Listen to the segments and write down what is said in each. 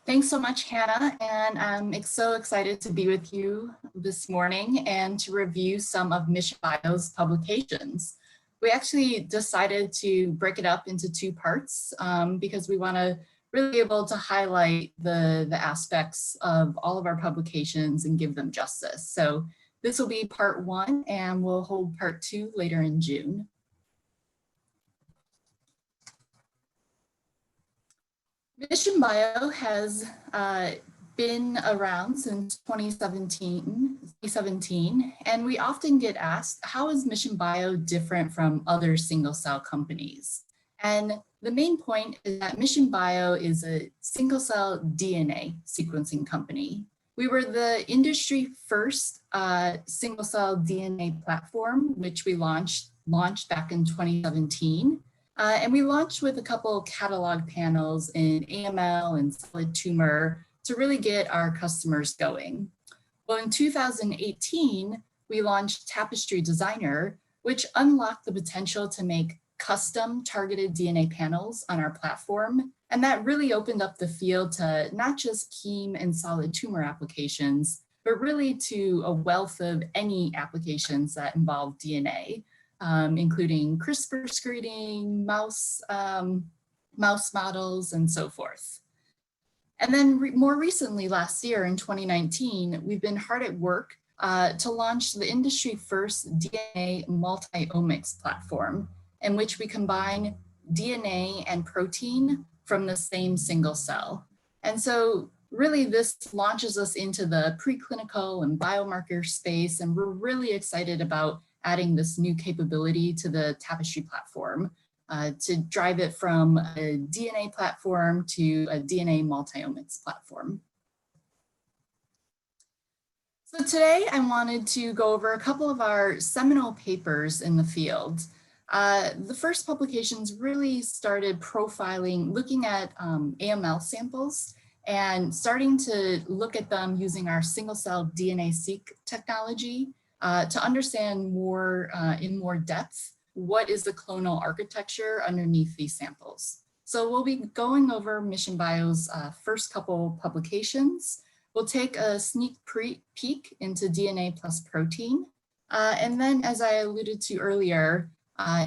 Thanks so much, Hannah, and I'm so excited to be with you this morning and to review some of Mission Bio's publications. We actually decided to break it up into two parts because we want to really be able to highlight the aspects of all of our publications and give them justice. So this will be part one, and we'll hold part two later in June. Mission Bio has been around since 2017, and we often get asked, how is Mission Bio different from other single-cell companies? And the main point is that Mission Bio is a single-cell DNA sequencing company. We were the industry first single-cell DNA platform, which we launched back in 2017. And we launched with a couple catalog panels in AML and solid tumor to really get our customers going. Well, in 2018, we launched Tapestri Designer, which unlocked the potential to make custom targeted DNA panels on our platform. And that really opened up the field to not just heme and solid tumor applications, but really to a wealth of any applications that involve DNA. Including CRISPR screening, mouse models, and so forth. And then more recently, last year in 2019, we've been hard at work to launch the industry first DNA Multi-Omics Platform, in which we combine DNA and protein from the same single cell. And so really this launches us into the preclinical and biomarker space, and we're really excited about adding this new capability to the Tapestri platform to drive it from a DNA platform to a DNA multi-omics platform. So today I wanted to go over a couple of our seminal papers in the field. The first publications really started profiling, looking at AML samples and starting to look at them using our single-cell DNA-Seq technology to understand more in more depth, what is the clonal architecture underneath these samples. So we'll be going over Mission Bio's first couple publications. We'll take a sneak peek into DNA plus protein. And then, as I alluded to earlier,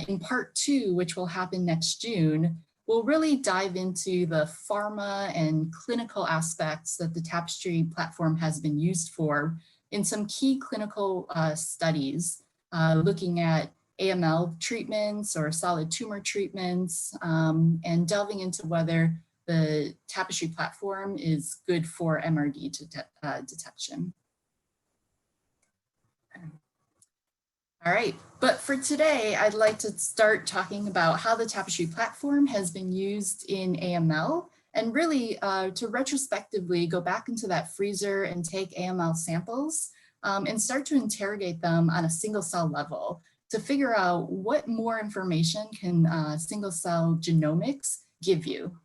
in part two, which will happen next June, we'll really dive into the pharma and clinical aspects that the Tapestri platform has been used for in some key clinical studies, looking at AML treatments or solid tumor treatments, and delving into whether the Tapestri platform is good for MRD detection. All right, but for today, I'd like to start talking about how the Tapestri platform has been used in AML, and really to retrospectively go back into that freezer and take AML samples and start to interrogate them on a single cell level to figure out what more information can single cell genomics give you.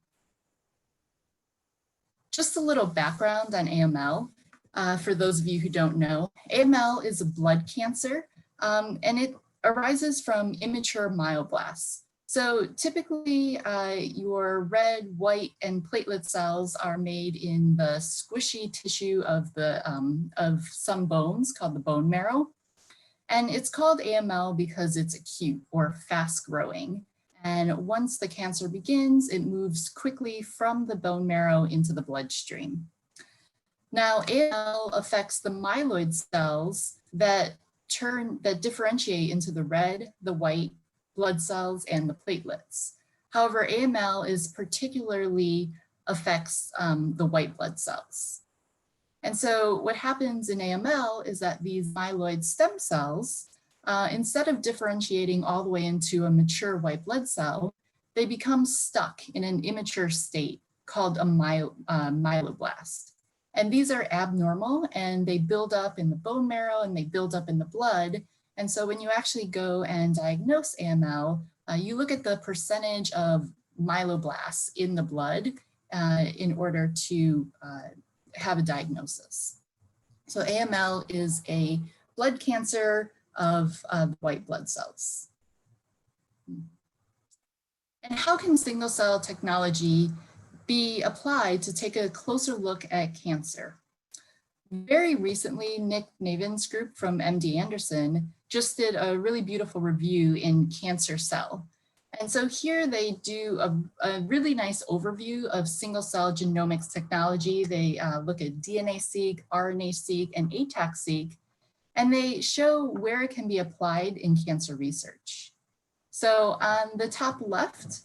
Just a little background on AML. For those of you who don't know, AML is a blood cancer and it arises from immature myoblasts. So typically your red, white, and platelet cells are made in the squishy tissue of some bones called the bone marrow. And it's called AML because it's acute or fast growing. And once the cancer begins, it moves quickly from the bone marrow into the bloodstream. Now, AML affects the myeloid cells that differentiate into the red, the white, blood cells, and the platelets. However, AML is particularly affects the white blood cells. And so what happens in AML is that these myeloid stem cells, instead of differentiating all the way into a mature white blood cell, they become stuck in an immature state called a myeloblast. And these are abnormal and they build up in the bone marrow and they build up in the blood. And so when you actually go and diagnose AML, you look at the percentage of myeloblasts in the blood in order to have a diagnosis. So AML is a blood cancer of white blood cells. And how can single cell technology be applied to take a closer look at cancer. Very recently, Nick Navin's group from MD Anderson just did a really beautiful review in Cancer Cell. And so here they do a really nice overview of single-cell genomics technology. They look at DNA-Seq, RNA-Seq, and ATAC-Seq, and they show where it can be applied in cancer research. So on the top left,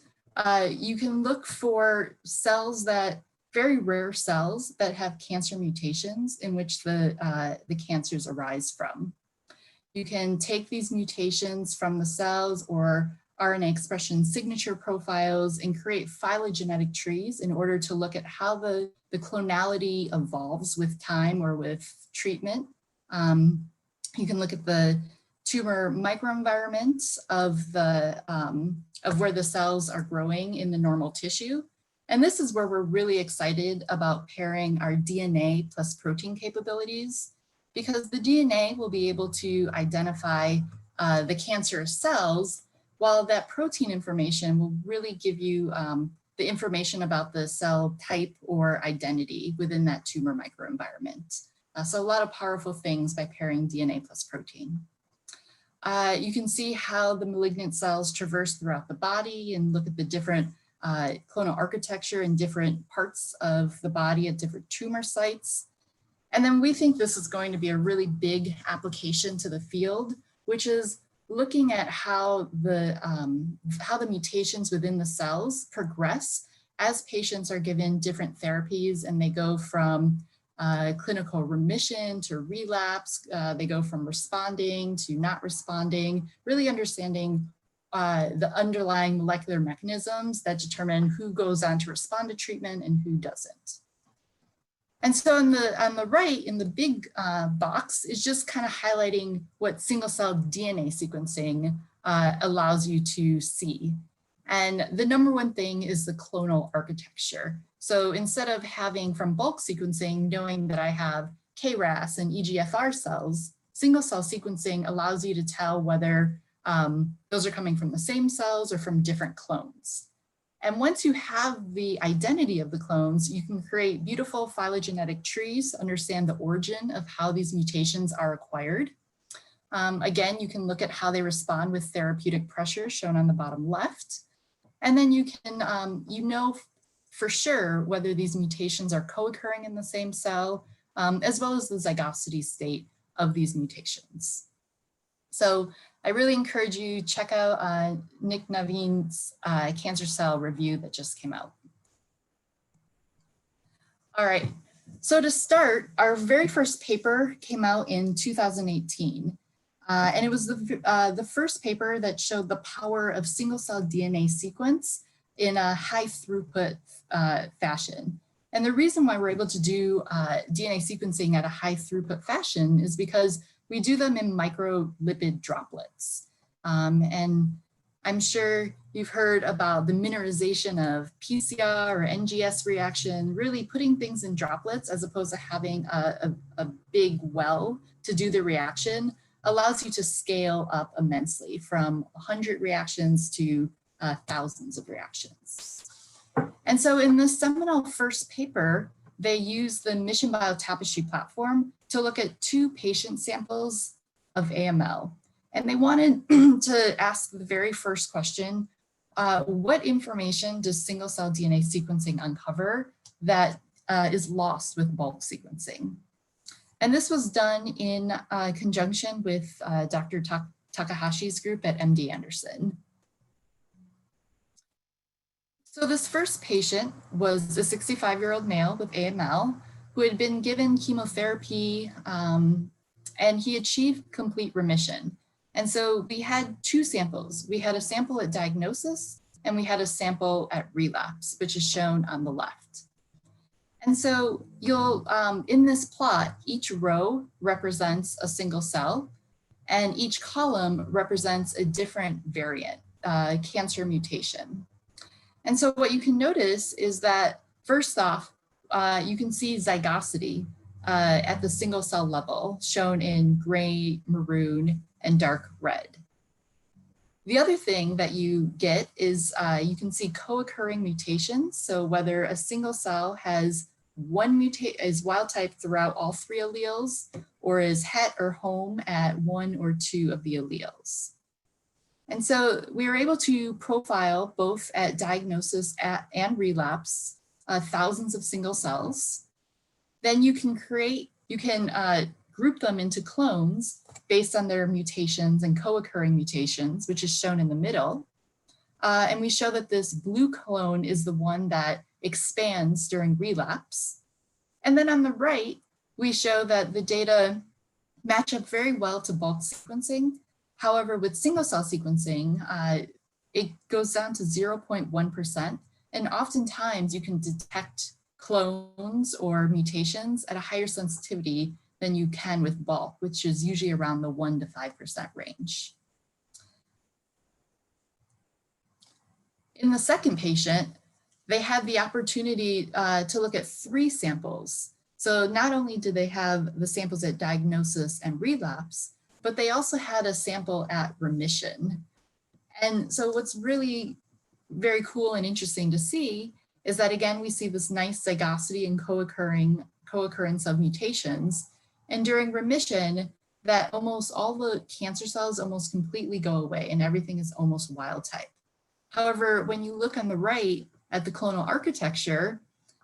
you can look for cells that, very rare cells that have cancer mutations in which the cancers arise from. You can take these mutations from the cells or RNA expression signature profiles and create phylogenetic trees in order to look at how the clonality evolves with time or with treatment. You can look at the tumor microenvironment of where the cells are growing in the normal tissue. And this is where we're really excited about pairing our DNA plus protein capabilities, because the DNA will be able to identify the cancerous cells, while that protein information will really give you the information about the cell type or identity within that tumor microenvironment. So a lot of powerful things by pairing DNA plus protein. You can see how the malignant cells traverse throughout the body and look at the different clonal architecture in different parts of the body at different tumor sites. And then we think this is going to be a really big application to the field, which is looking at how the mutations within the cells progress as patients are given different therapies and they go from clinical remission to relapse, they go from responding to not responding, really understanding the underlying molecular mechanisms that determine who goes on to respond to treatment and who doesn't. And so on the right, in the big box, is just kind of highlighting what single-cell DNA sequencing allows you to see. And the number one thing is the clonal architecture. So instead of having from bulk sequencing, knowing that I have KRAS and EGFR cells, single-cell sequencing allows you to tell whether those are coming from the same cells or from different clones. And once you have the identity of the clones, you can create beautiful phylogenetic trees to understand the origin of how these mutations are acquired. Again, you can look at how they respond with therapeutic pressure shown on the bottom left. And then you can, you know for sure whether these mutations are co-occurring in the same cell, as well as the zygosity state of these mutations. So I really encourage you to check out Nick Navin's Cancer Cell review that just came out. All right, so to start, our very first paper came out in 2018. And it was the first paper that showed the power of single-cell DNA sequence in a high throughput fashion. And the reason why we're able to do DNA sequencing at a high throughput fashion is because we do them in microlipid droplets. And I'm sure you've heard about the miniaturization of PCR or NGS reaction, really putting things in droplets as opposed to having a big well to do the reaction allows you to scale up immensely from 100 reactions to thousands of reactions. And so in the seminal first paper, they used the Mission Bio Tapestri Platform to look at 2 patient samples of AML. And they wanted to ask the very first question, what information does single-cell DNA sequencing uncover that is lost with bulk sequencing? And this was done in conjunction with Dr. Takahashi's group at MD Anderson. So this first patient was a 65-year-old male with AML who had been given chemotherapy and he achieved complete remission. And so we had 2 samples. We had a sample at diagnosis and we had a sample at relapse, which is shown on the left. And so you'll, in this plot, each row represents a single cell and each column represents a different variant, cancer mutation. And so what you can notice is that first off, you can see zygosity at the single cell level shown in gray, maroon, and dark red. The other thing that you get is you can see co-occurring mutations. So whether a single cell has is wild type throughout all 3 alleles, or is het or home at 1 or 2 of the alleles. And so we were able to profile both at diagnosis and relapse thousands of single cells. Then you can group them into clones based on their mutations and co-occurring mutations, which is shown in the middle. And we show that this blue clone is the one that expands during relapse. And then on the right, we show that the data match up very well to bulk sequencing. However, with single cell sequencing, it goes down to 0.1%. And oftentimes you can detect clones or mutations at a higher sensitivity than you can with bulk, which is usually around the 1 to 5% range. In the second patient, they had the opportunity to look at 3 samples. So not only did they have the samples at diagnosis and relapse, but they also had a sample at remission. And so what's really very cool and interesting to see is that, again, we see this nice zygosity and co-occurrence of mutations. And during remission, that almost all the cancer cells almost completely go away and everything is almost wild type. However, when you look on the right at the clonal architecture,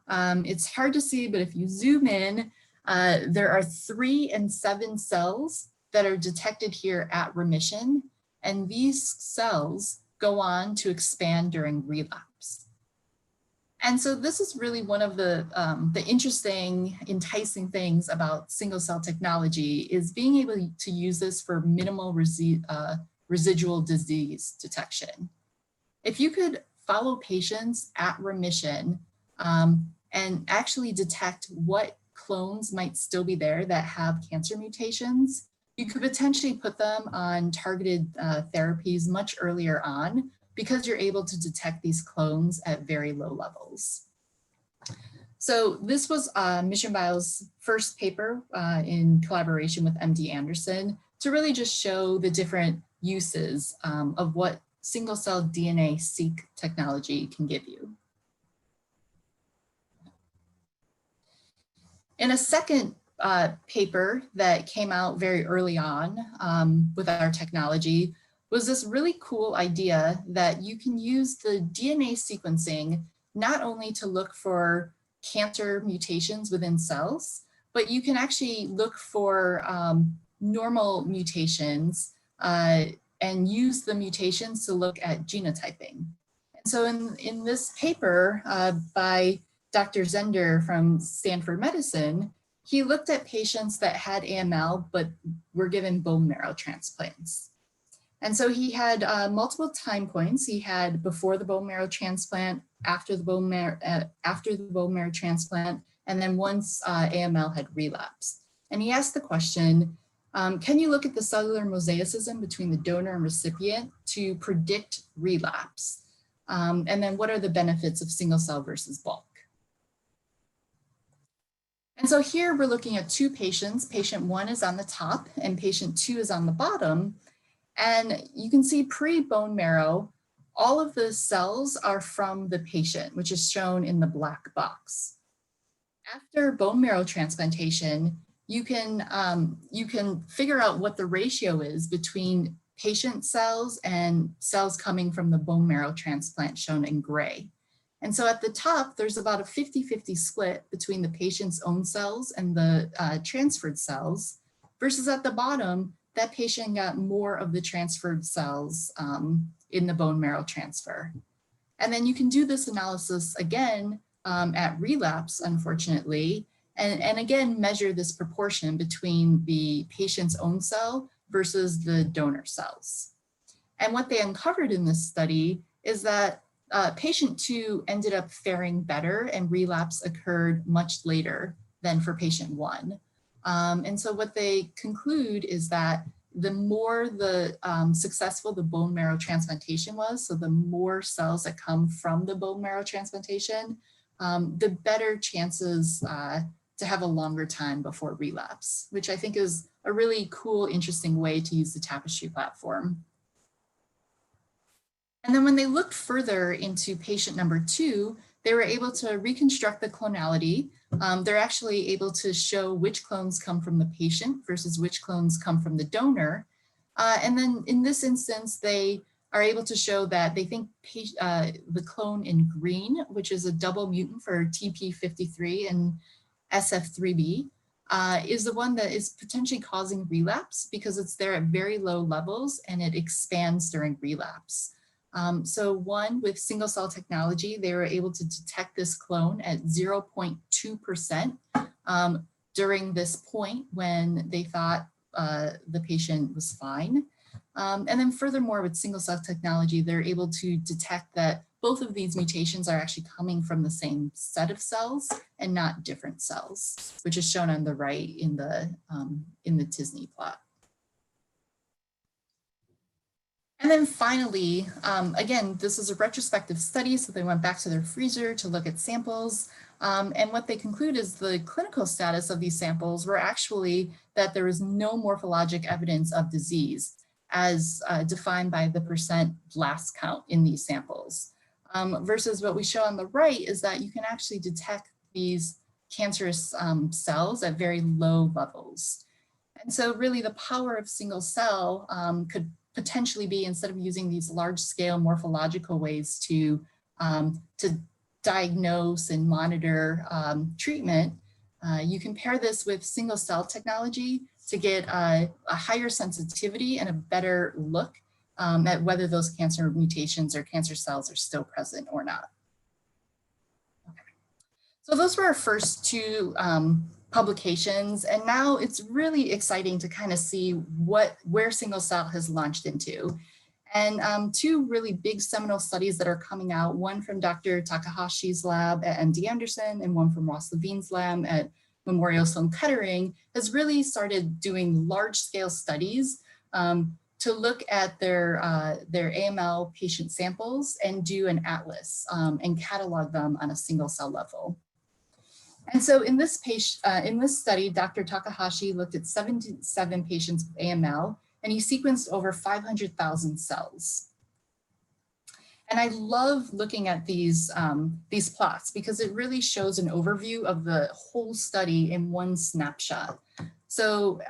it's hard to see, but if you zoom in, there are 3 and 7 cells that are detected here at remission. And these cells go on to expand during relapse. And so this is really one of the interesting, enticing things about single cell technology is being able to use this for minimal residual disease detection. If you could follow patients at remission and actually detect what clones might still be there that have cancer mutations, you could potentially put them on targeted therapies much earlier on because you're able to detect these clones at very low levels. So this was Mission Bio's first paper in collaboration with MD Anderson to really just show the different uses of what single-cell DNA-Seq technology can give you. In a second paper that came out very early on with our technology was this really cool idea that you can use the DNA sequencing not only to look for cancer mutations within cells, but you can actually look for normal mutations and use the mutations to look at genotyping. And so in this paper by Dr. Zender from Stanford Medicine, he looked at patients that had AML but were given bone marrow transplants. And so he had multiple time points. He had before the bone marrow transplant, after the bone marrow transplant, and then once AML had relapsed. And he asked the question, can you look at the cellular mosaicism between the donor and recipient to predict relapse? And then what are the benefits of single cell versus bulk? And so here we're looking at 2 patients. Patient 1 is on the top and patient 2 is on the bottom. And you can see pre-bone marrow, all of the cells are from the patient, which is shown in the black box. After bone marrow transplantation, you can figure out what the ratio is between patient cells and cells coming from the bone marrow transplant shown in gray. And so at the top, there's about a 50-50 split between the patient's own cells and the transferred cells, versus at the bottom, that patient got more of the transferred cells in the bone marrow transfer. And then you can do this analysis again at relapse, unfortunately, and again measure this proportion between the patient's own cell versus the donor cells. And what they uncovered in this study is that patient 2 ended up faring better and relapse occurred much later than for patient 1. And so what they conclude is that the more successful the bone marrow transplantation was, so the more cells that come from the bone marrow transplantation, the better chances to have a longer time before relapse, which I think is a really cool, interesting way to use the Tapestri platform. And then when they looked further into patient number 2, they were able to reconstruct the clonality. They're actually able to show which clones come from the patient versus which clones come from the donor. And then in this instance, they are able to show that they think the clone in green, which is a double mutant for TP53 and SF3B, is the one that is potentially causing relapse because it's there at very low levels and it expands during relapse. So one, with single cell technology, they were able to detect this clone at 0.2% during this point when they thought the patient was fine. And then furthermore, with single cell technology, they're able to detect that both of these mutations are actually coming from the same set of cells and not different cells, which is shown on the right in the t-SNE plot. And then finally, again, this is a retrospective study, so they went back to their freezer to look at samples. And what they conclude is the clinical status of these samples were actually that there was no morphologic evidence of disease as defined by the percent blast count in these samples. Versus what we show on the right is that you can actually detect these cancerous cells at very low levels. And so really the power of single cell could potentially be, instead of using these large scale morphological ways to diagnose and monitor treatment, you can pair this with single cell technology to get a higher sensitivity and a better look at whether those cancer mutations or cancer cells are still present or not. Okay. So those were our first two publications, and now it's really exciting to kind of see where single cell has launched into. And two really big seminal studies that are coming out, one from Dr. Takahashi's lab at MD Anderson and one from Ross Levine's lab at Memorial Sloan Kettering, has really started doing large scale studies to look at their AML patient samples and do an atlas and catalog them on a single cell level. And so in this study, Dr. Takahashi looked at 77 patients with AML, and he sequenced over 500,000 cells. And I love looking at these plots because it really shows an overview of the whole study in one snapshot. So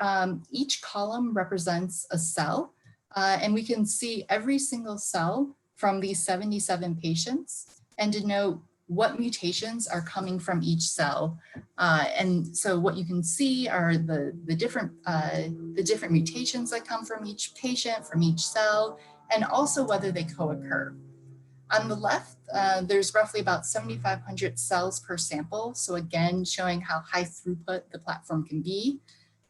each column represents a cell, and we can see every single cell from these 77 patients and denote what mutations are coming from each cell. And so what you can see are the different mutations that come from each patient, from each cell, and also whether they co-occur. On the left, there's roughly about 7,500 cells per sample. So again, showing how high throughput the platform can be.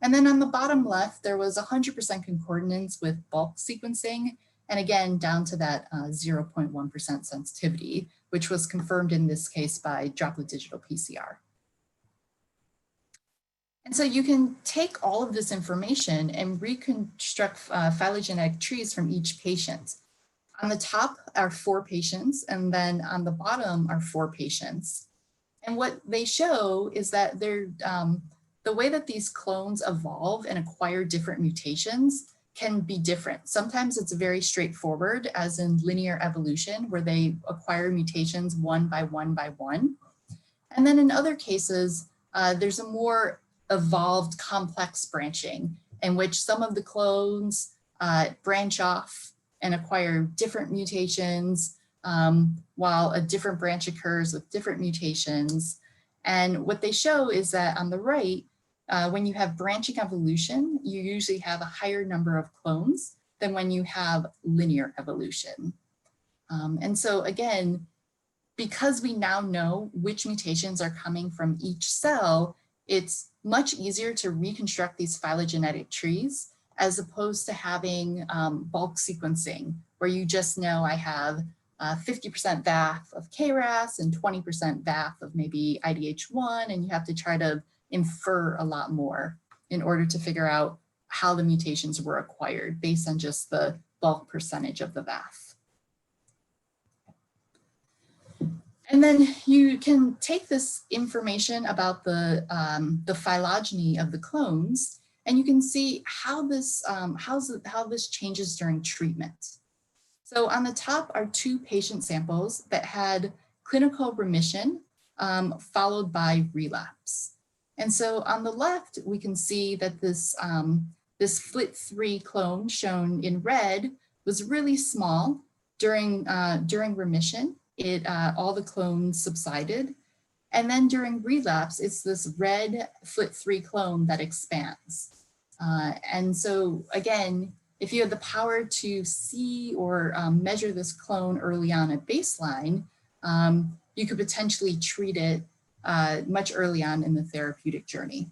And then on the bottom left, there was 100% concordance with bulk sequencing. And again, down to that 0.1% sensitivity, which was confirmed in this case by droplet digital PCR. And so you can take all of this information and reconstruct phylogenetic trees from each patient. On the top are 4 patients, and then on the bottom are 4 patients. And what they show is that the way that these clones evolve and acquire different mutations can be different. Sometimes it's very straightforward, as in linear evolution, where they acquire mutations one by one by one. And then in other cases, there's a more evolved complex branching in which some of the clones branch off and acquire different mutations, while a different branch occurs with different mutations. And what they show is that on the right, when you have branching evolution, you usually have a higher number of clones than when you have linear evolution. And so again, because we now know which mutations are coming from each cell, it's much easier to reconstruct these phylogenetic trees as opposed to having bulk sequencing, where you just know I have 50% VAF of KRAS and 20% VAF of maybe IDH1, and you have to try to infer a lot more in order to figure out how the mutations were acquired based on just the bulk percentage of the VAF. And then you can take this information about the phylogeny of the clones, and you can see how this changes during treatment. So on the top are 2 patient samples that had clinical remission followed by relapse. And so on the left, we can see that this FLT3 clone shown in red was really small during remission. All the clones subsided. And then during relapse, it's this red FLT3 clone that expands. And so again, if you had the power to see or measure this clone early on at baseline, you could potentially treat it much early on in the therapeutic journey.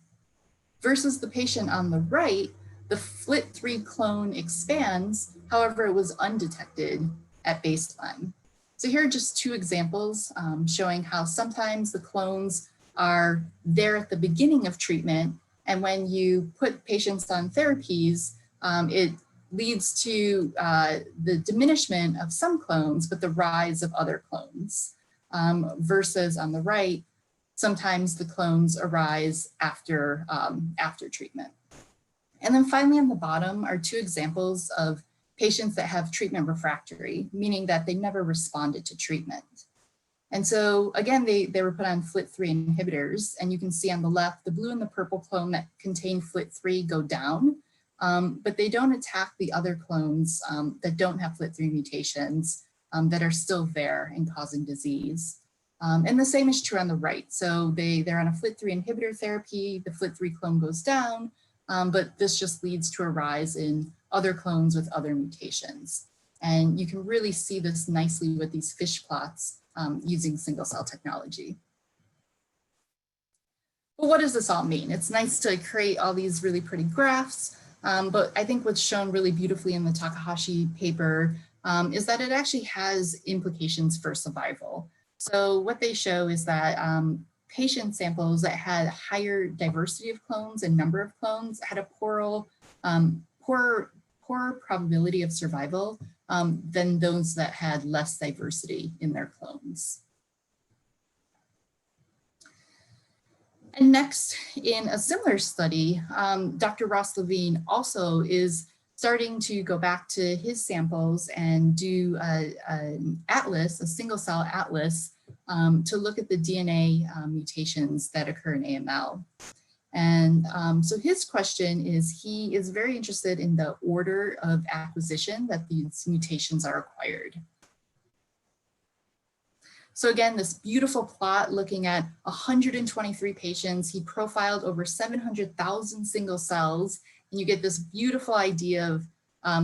Versus the patient on the right, the FLT3 clone expands, however, it was undetected at baseline. So here are just 2 examples showing how sometimes the clones are there at the beginning of treatment, and when you put patients on therapies, it leads to the diminishment of some clones, but the rise of other clones. Versus on the right, sometimes the clones arise after treatment. And then finally on the bottom are 2 examples of patients that have treatment refractory, meaning that they never responded to treatment. And so again, they were put on FLT3 inhibitors, and you can see on the left, the blue and the purple clone that contain FLT3 go down, but they don't attack the other clones that don't have FLT3 mutations that are still there and causing disease. And the same is true on the right. So they're on a FLT3 inhibitor therapy, the FLT3 clone goes down, but this just leads to a rise in other clones with other mutations. And you can really see this nicely with these fish plots using single cell technology. But what does this all mean? It's nice to create all these really pretty graphs, but I think what's shown really beautifully in the Takahashi paper is that it actually has implications for survival. So what they show is that patient samples that had higher diversity of clones and number of clones had a poorer probability of survival than those that had less diversity in their clones. And next, in a similar study, Dr. Ross Levine also is starting to go back to his samples and do an atlas, a single cell atlas, to look at the DNA mutations that occur in AML. And so his question is, he is very interested in the order of acquisition that these mutations are acquired. So again, this beautiful plot looking at 123 patients, he profiled over 700,000 single cells, and you get this beautiful idea of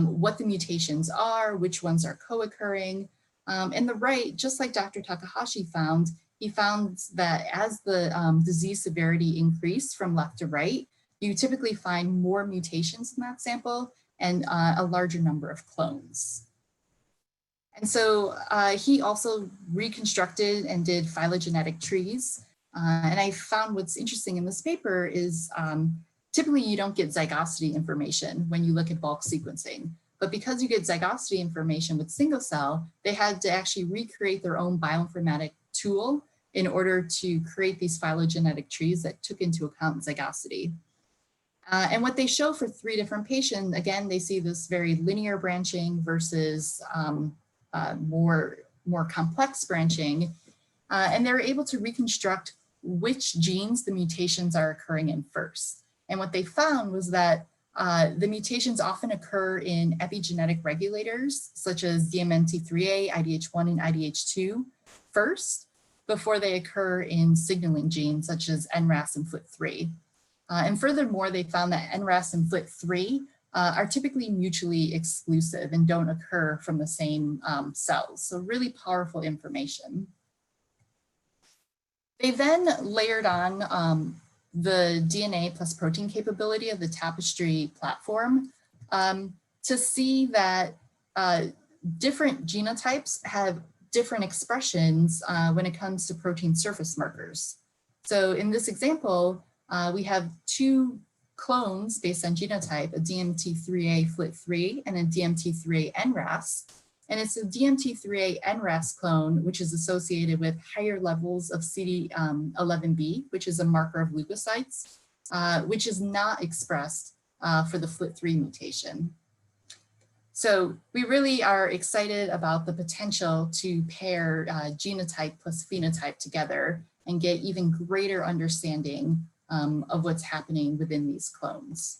what the mutations are, which ones are co-occurring. And the right, just like Dr. Takahashi found, he found that as the disease severity increased from left to right, you typically find more mutations in that sample and a larger number of clones. And so he also reconstructed and did phylogenetic trees. And I found what's interesting in this paper is typically you don't get zygosity information when you look at bulk sequencing. But because you get zygosity information with single cell, they had to actually recreate their own bioinformatic tool in order to create these phylogenetic trees that took into account zygosity. And what they show for 3 different patients, again, they see this very linear branching versus more complex branching. And they're able to reconstruct which genes the mutations are occurring in first. And what they found was that the mutations often occur in epigenetic regulators, such as DMNT3A, IDH1, and IDH2 first, before they occur in signaling genes, such as NRAS and FLT3. And furthermore, they found that NRAS and FLT3 are typically mutually exclusive and don't occur from the same cells. So really powerful information. They then layered on the DNA plus protein capability of the Tapestri platform to see that different genotypes have different expressions when it comes to protein surface markers. So in this example, we have 2 clones based on genotype, a DMT3A FLT3 and a DMT3A NRAS. And it's a DMT3A NRAS clone, which is associated with higher levels of CD11B, which is a marker of leukocytes, which is not expressed for the FLT3 mutation. So we really are excited about the potential to pair genotype plus phenotype together and get even greater understanding of what's happening within these clones.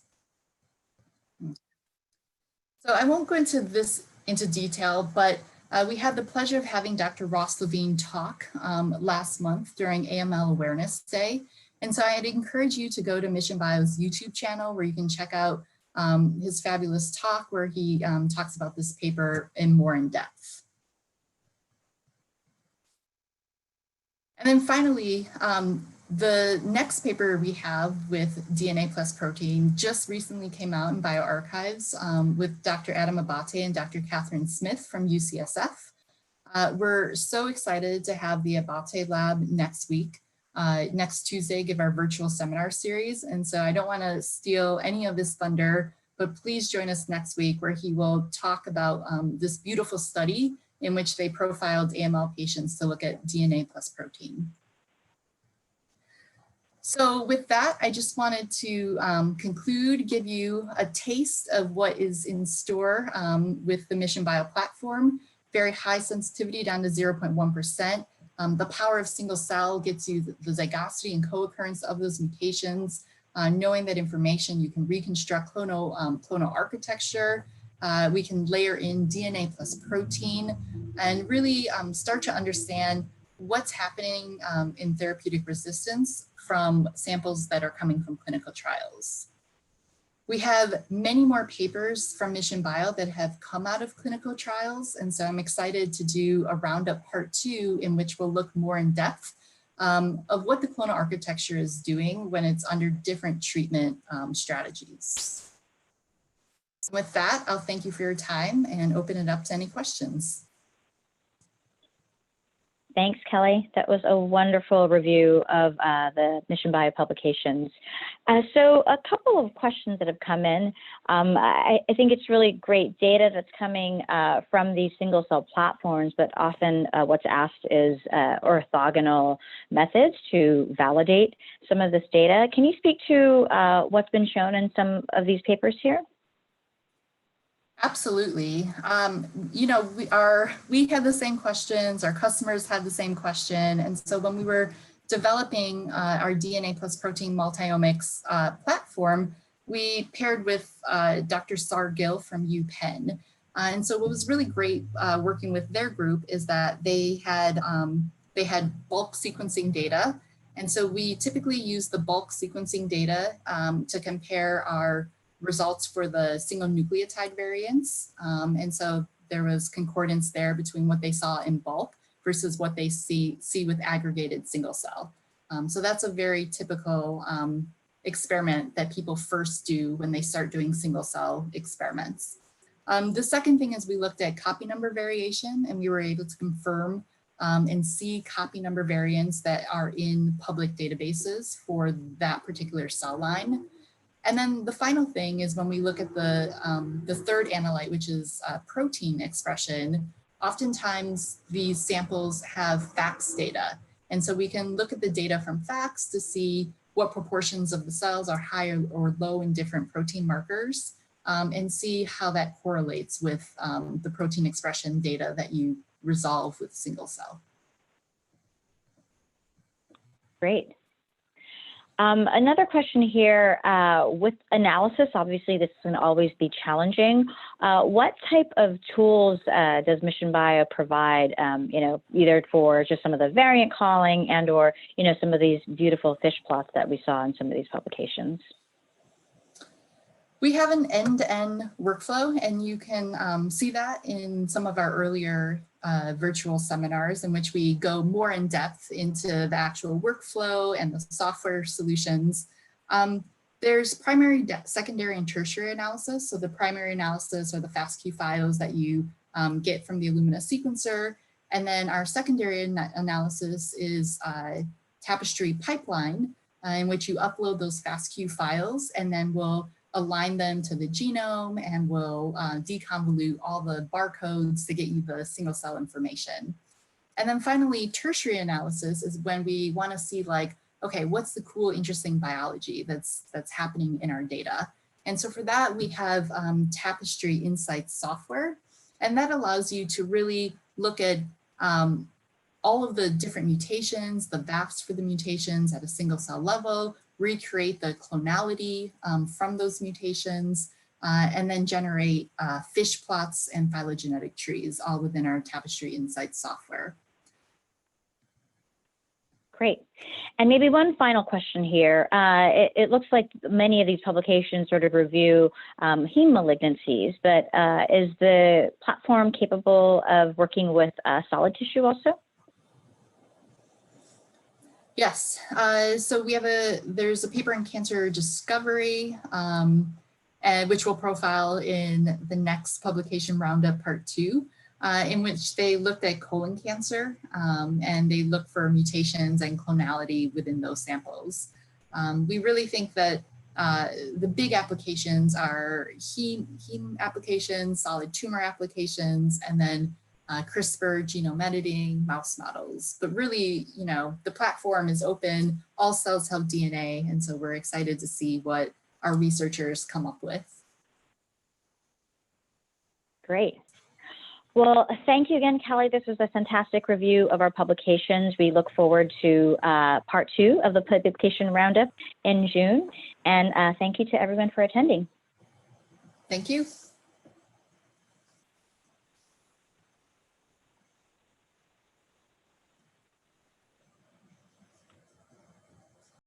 So I won't go into detail, but we had the pleasure of having Dr. Ross Levine talk last month during AML Awareness Day. And so I'd encourage you to go to Mission Bio's YouTube channel where you can check out his fabulous talk where he talks about this paper more in depth. And then finally, the next paper we have with DNA plus protein just recently came out in bioarchives with Dr. Adam Abate and Dr. Catherine Smith from UCSF. We're so excited to have the Abate lab next week, next Tuesday, give our virtual seminar series. And so I don't want to steal any of his thunder, but please join us next week where he will talk about this beautiful study in which they profiled AML patients to look at DNA plus protein. So with that, I just wanted to conclude, give you a taste of what is in store with the Mission Bio platform. Very high sensitivity down to 0.1%. The power of single cell gets you the zygosity and co-occurrence of those mutations. Knowing that information, you can reconstruct clonal architecture. We can layer in DNA plus protein and really start to understand what's happening in therapeutic resistance from samples that are coming from clinical trials. We have many more papers from Mission Bio that have come out of clinical trials. And so I'm excited to do a Roundup Part 2 in which we'll look more in depth of what the clonal architecture is doing when it's under different treatment strategies. With that, I'll thank you for your time and open it up to any questions. Thanks, Kelly. That was a wonderful review of the Mission Bio publications. So a couple of questions that have come in. I think it's really great data that's coming from these single cell platforms, but often what's asked is orthogonal methods to validate some of this data. Can you speak to what's been shown in some of these papers here? Absolutely. You know, we had the same questions, our customers had the same question. And so when we were developing our DNA plus protein multi-omics platform, we paired with Dr. Sar Gill from UPenn. And so what was really great working with their group is that they had bulk sequencing data. And so we typically use the bulk sequencing data to compare our results for the single nucleotide variants. And so there was concordance there between what they saw in bulk versus what they see with aggregated single cell. So that's a very typical experiment that people first do when they start doing single cell experiments. The second thing is we looked at copy number variation and we were able to confirm and see copy number variants that are in public databases for that particular cell line. And then the final thing is when we look at the third analyte, which is protein expression, oftentimes these samples have FACS data. And so we can look at the data from FACS to see what proportions of the cells are high or low in different protein markers and see how that correlates with the protein expression data that you resolve with single cell. Great. Another question here, with analysis, obviously this can always be challenging. What type of tools does Mission Bio provide, you know, either for just some of the variant calling and or, you know, some of these beautiful fish plots that we saw in some of these publications? We have an end-to-end workflow, and you can see that in some of our earlier virtual seminars in which we go more in depth into the actual workflow and the software solutions. There's primary, secondary, and tertiary analysis. So the primary analysis are the FASTQ files that you get from the Illumina sequencer. And then our secondary analysis is Tapestri pipeline, in which you upload those FASTQ files and then we'll align them to the genome and we'll deconvolute all the barcodes to get you the single cell information. And then finally, tertiary analysis is when we want to see like, okay, what's the cool, interesting biology that's happening in our data? And so for that, we have Tapestri Insights software, and that allows you to really look at all of the different mutations, the VAFs for the mutations at a single cell level, recreate the clonality from those mutations, and then generate fish plots and phylogenetic trees, all within our Tapestri Insights software. Great. And maybe one final question here. It looks like many of these publications sort of review heme malignancies, but is the platform capable of working with solid tissue also? Yes. So we have there's a paper in Cancer Discovery, which we'll profile in the next publication, Roundup Part 2. In which they looked at colon cancer and they looked for mutations and clonality within those samples. We really think that the big applications are heme applications, solid tumor applications, and then CRISPR genome editing, mouse models. But really, you know, the platform is open, all cells have DNA, and so we're excited to see what our researchers come up with. Great. Well, thank you again, Kelly. This was a fantastic review of our publications. We look forward to part 2 of the publication roundup in June. And thank you to everyone for attending. Thank you.